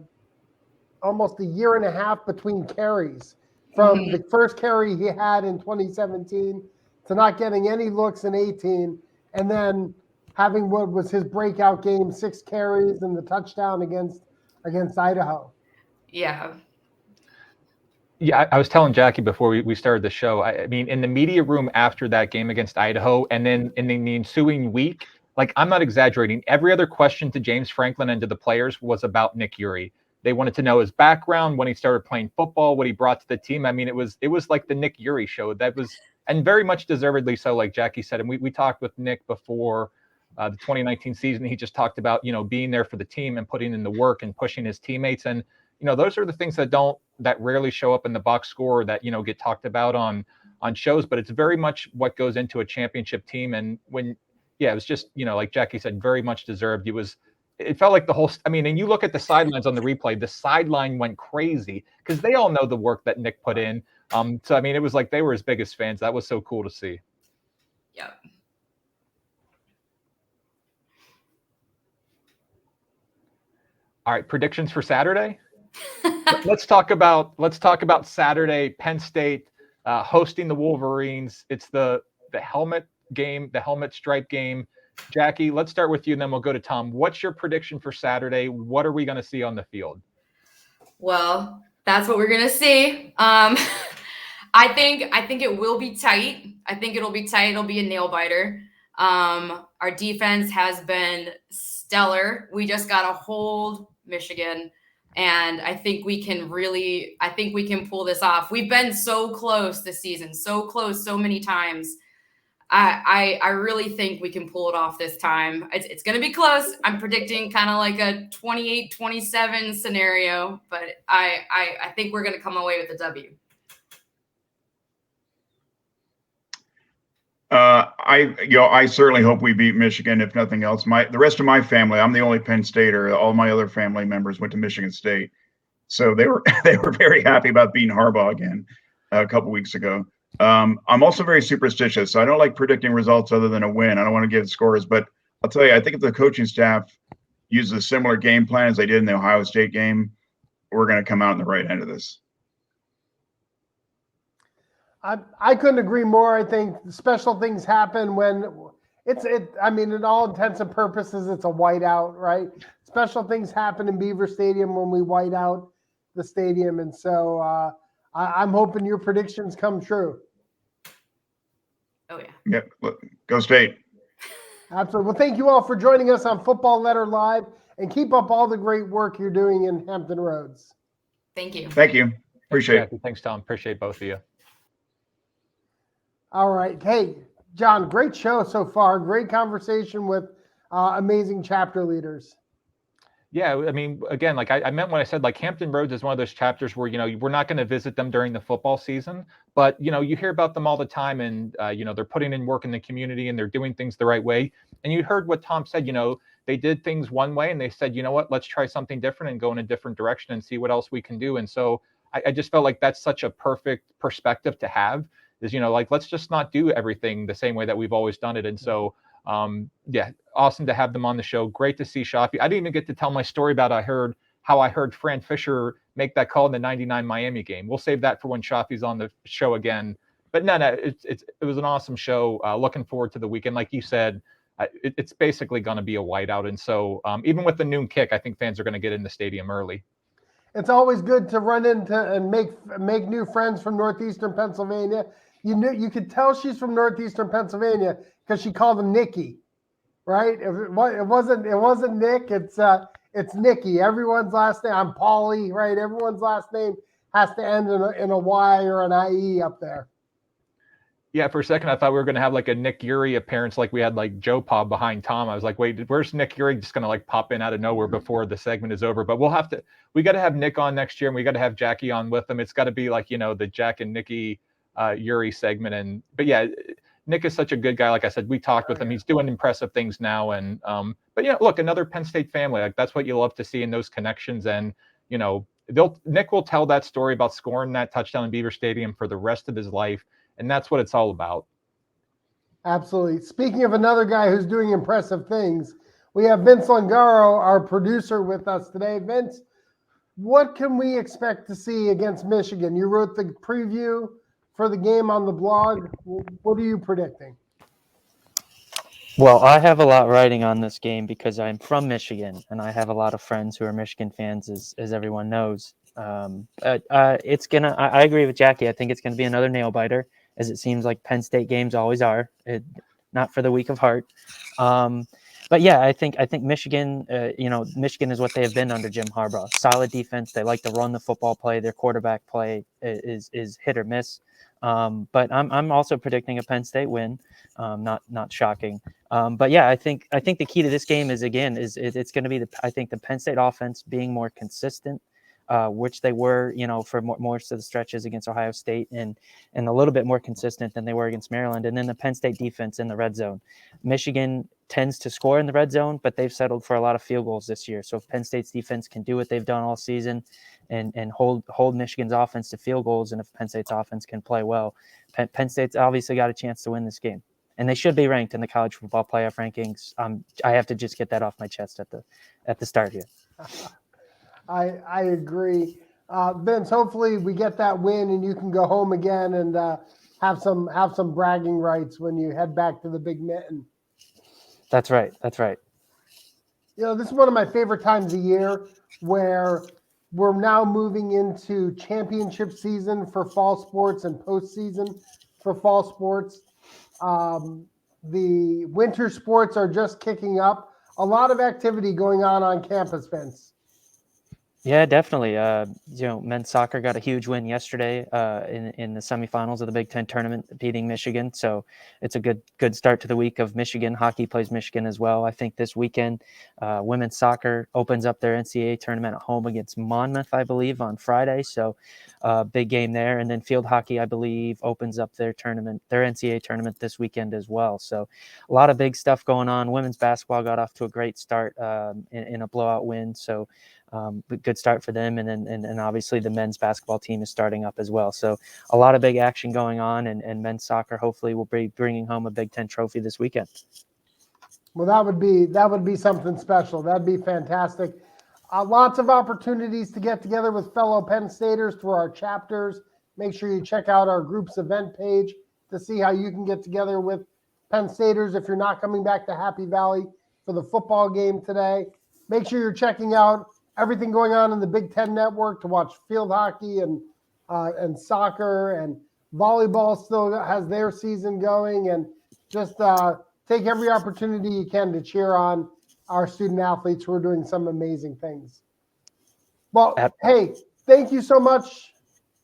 year and a half between carries, from the first carry he had in 2017 to not getting any looks in 18, and then having what was his breakout game, 6 carries and the touchdown against Idaho. Yeah. Yeah, I was telling Jackie before we started the show, I mean, in the media room after that game against Idaho, and then in the ensuing week, like, I'm not exaggerating, every other question to James Franklin and to the players was about Nick Urie. They wanted to know his background, when he started playing football, what he brought to the team. I mean, it was like the Nick Urie show. That was, and very much deservedly so, like Jackie said. And we talked with Nick before the 2019 season. He just talked about, being there for the team and putting in the work and pushing his teammates. And, those are the things that rarely show up in the box score, that, get talked about on shows, but it's very much what goes into a championship team. And it was just, like Jackie said, very much deserved. It felt like the whole, and you look at the sidelines on the replay, the sideline went crazy because they all know the work that Nick put in. So, it was like they were his biggest fans. That was so cool to see. Yeah. All right. Predictions for Saturday. Let's talk about Saturday. Penn State hosting the Wolverines. It's the helmet game, the helmet stripe game. Jackie, let's start with you, and then we'll go to Tom. What's your prediction for Saturday? What are we going to see on the field? Well, that's what we're going to see. I think it will be tight. I think it'll be tight. It'll be a nail biter. Our defense has been stellar. We just got to hold Michigan. And I think we can pull this off. We've been so close this season, so close so many times. I really think we can pull it off this time. It's going to be close. I'm predicting kind of like a 28-27 scenario, but I think we're going to come away with a W. I certainly hope we beat Michigan, if nothing else. The rest of my family, I'm the only Penn Stater. All my other family members went to Michigan State, so they were very happy about beating Harbaugh again a couple weeks ago. I'm also very superstitious, so I don't like predicting results other than a win. I don't want to give scores, but I'll tell you, I think if the coaching staff uses a similar game plan as they did in the Ohio State game, we're going to come out in the right end of this. I couldn't agree more. I think special things happen when in all intents and purposes, it's a whiteout, right? Special things happen in Beaver Stadium when we white out the stadium. And so I'm hoping your predictions come true. Oh, yeah. Yep. Go State. Absolutely. Well, thank you all for joining us on Football Letter Live, and keep up all the great work you're doing in Hampton Roads. Thank you. Thank you. Appreciate it. Thanks, Tom. Appreciate both of you. All right. Hey, John, great show so far. Great conversation with amazing chapter leaders. Yeah, I mean, again, like I meant when I said like Hampton Roads is one of those chapters where, we're not going to visit them during the football season, but you hear about them all the time, and they're putting in work in the community and they're doing things the right way. And you heard what Tom said, they did things one way and they said, you know what, let's try something different and go in a different direction and see what else we can do. And so I just felt like that's such a perfect perspective to have, is, like, let's just not do everything the same way that we've always done it. And so yeah, awesome to have them on the show. Great to see Chafie. I didn't even get to tell my story about how I heard Fran Fisher make that call in the '99 Miami game. We'll save that for when Chafie's on the show again. But no, it was an awesome show. Looking forward to the weekend. Like you said, it's basically going to be a whiteout, and so even with the noon kick, I think fans are going to get in the stadium early. It's always good to run into and make new friends from northeastern Pennsylvania. You could tell she's from northeastern Pennsylvania because she called him Nikki, right? It wasn't Nick. It's Nikki. Everyone's last name. I'm Paulie, right? Everyone's last name has to end in a Y or an IE up there. Yeah, for a second I thought we were going to have like a Nick Yuri appearance, like we had like Joe Pop behind Tom. I was like, wait, where's Nick Yuri just going to like pop in out of nowhere before the segment is over? But we got to have Nick on next year, and we got to have Jackie on with him. It's got to be like, the Jack and Nikki Yuri segment. But yeah, Nick is such a good guy. Like I said, we talked with him. He's doing impressive things now. And but yeah, look, another Penn State family. Like that's what you love to see in those connections. And Nick will tell that story about scoring that touchdown in Beaver Stadium for the rest of his life. And that's what it's all about. Absolutely. Speaking of another guy who's doing impressive things, we have Vince Longaro, our producer, with us today. Vince, what can we expect to see against Michigan? You wrote the preview for the game on the blog. What are you predicting? Well, I have a lot riding on this game because I'm from Michigan, and I have a lot of friends who are Michigan fans, as everyone knows. I agree with Jackie. I think it's gonna be another nail biter, as it seems like Penn State games always are. Not for the weak of heart. But yeah, I think Michigan. Michigan is what they have been under Jim Harbaugh. Solid defense. They like to run the football play. Their quarterback play is hit or miss. But I'm also predicting a Penn State win. Not shocking. But yeah, I think the key to this game is it's going to be the Penn State offense being more consistent, which they were, for most of the stretches against Ohio State, and a little bit more consistent than they were against Maryland. And then the Penn State defense in the red zone. Michigan tends to score in the red zone, but they've settled for a lot of field goals this year. So if Penn State's defense can do what they've done all season and hold Michigan's offense to field goals, and if Penn State's offense can play well, Penn State's obviously got a chance to win this game. And they should be ranked in the college football playoff rankings. I have to just get that off my chest at the start here. I agree. Vince, hopefully we get that win and you can go home again and have some bragging rights when you head back to the Big Mitten. That's right. This is one of my favorite times of year, where we're now moving into championship season for fall sports and postseason for fall sports. The winter sports are just kicking up. A lot of activity going on campus, Vince. Yeah, definitely. Men's soccer got a huge win yesterday in the semifinals of the Big Ten tournament, beating Michigan. So it's a good start to the week of Michigan. Hockey plays Michigan as well. I think this weekend, women's soccer opens up their NCAA tournament at home against Monmouth, I believe, on Friday. So big game there. And then field hockey, I believe, opens up their NCAA tournament this weekend as well. So a lot of big stuff going on. Women's basketball got off to a great start in a blowout win. So good start for them, and obviously the men's basketball team is starting up as well. So a lot of big action going on, and men's soccer hopefully will be bringing home a Big Ten trophy this weekend. Well, that would be something special. That'd be fantastic. Lots of opportunities to get together with fellow Penn Staters through our chapters. Make sure you check out our group's event page to see how you can get together with Penn Staters if you're not coming back to Happy Valley for the football game today. Make sure you're checking out everything going on in the Big Ten Network to watch field hockey and soccer, and volleyball still has their season going, and just take every opportunity you can to cheer on our student athletes who are doing some amazing things. Well, hey, thank you so much,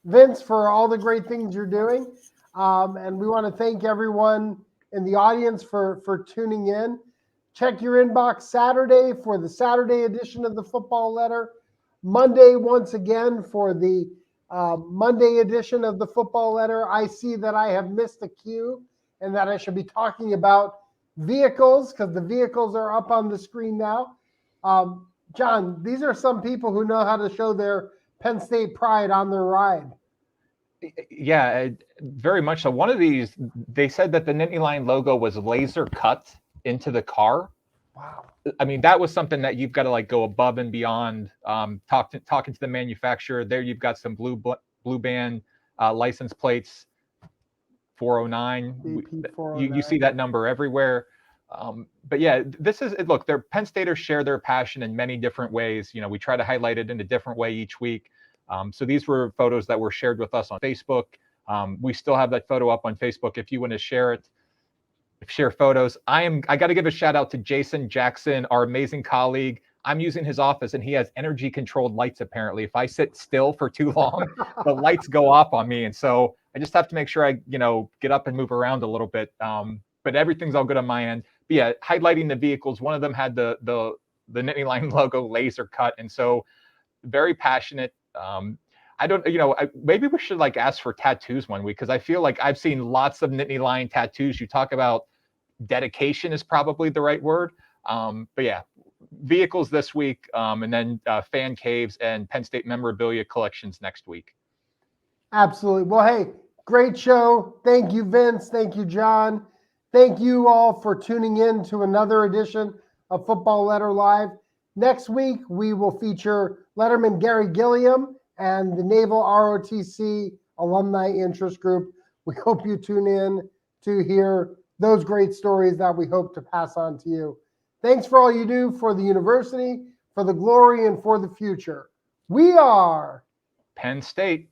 Vince, for all the great things you're doing. And we want to thank everyone in the audience for tuning in. Check your inbox Saturday for the Saturday edition of the football letter. Monday, once again, for the Monday edition of the football letter. I see that I have missed a cue and that I should be talking about vehicles, because the vehicles are up on the screen now. John, these are some people who know how to show their Penn State pride on their ride. Yeah, very much so. One of these, they said that the Nittany Lion logo was laser cut into the car. Wow. I mean, that was something that you've got to like go above and beyond. Talking to the manufacturer there, you've got some blue band license plates, 409. BP 409. You see that number everywhere. But yeah, this is it. Look, Penn Staters share their passion in many different ways. You know, we try to highlight it in a different way each week. So these were photos that were shared with us on Facebook. We still have that photo up on Facebook if you want to share it. Share photos. I got to give a shout out to Jason Jackson, our amazing colleague. I'm using his office and he has energy controlled lights. Apparently, if I sit still for too long, the lights go off on me. And so I just have to make sure I, get up and move around a little bit. But everything's all good on my end. But yeah, highlighting the vehicles. One of them had the Nittany Lion logo laser cut. And so very passionate. I don't, maybe we should like ask for tattoos one week, because I feel like I've seen lots of Nittany Lion tattoos. You talk about dedication is probably the right word. But yeah, vehicles this week, and then fan caves and Penn State memorabilia collections next week. Absolutely. Well, hey, great show. Thank you, Vince. Thank you, John. Thank you all for tuning in to another edition of Football Letter Live. Next week, we will feature Letterman Gary Gilliam and the Naval ROTC Alumni Interest Group. We hope you tune in to hear those great stories that we hope to pass on to you. Thanks for all you do for the university, for the glory, and for the future. We are Penn State.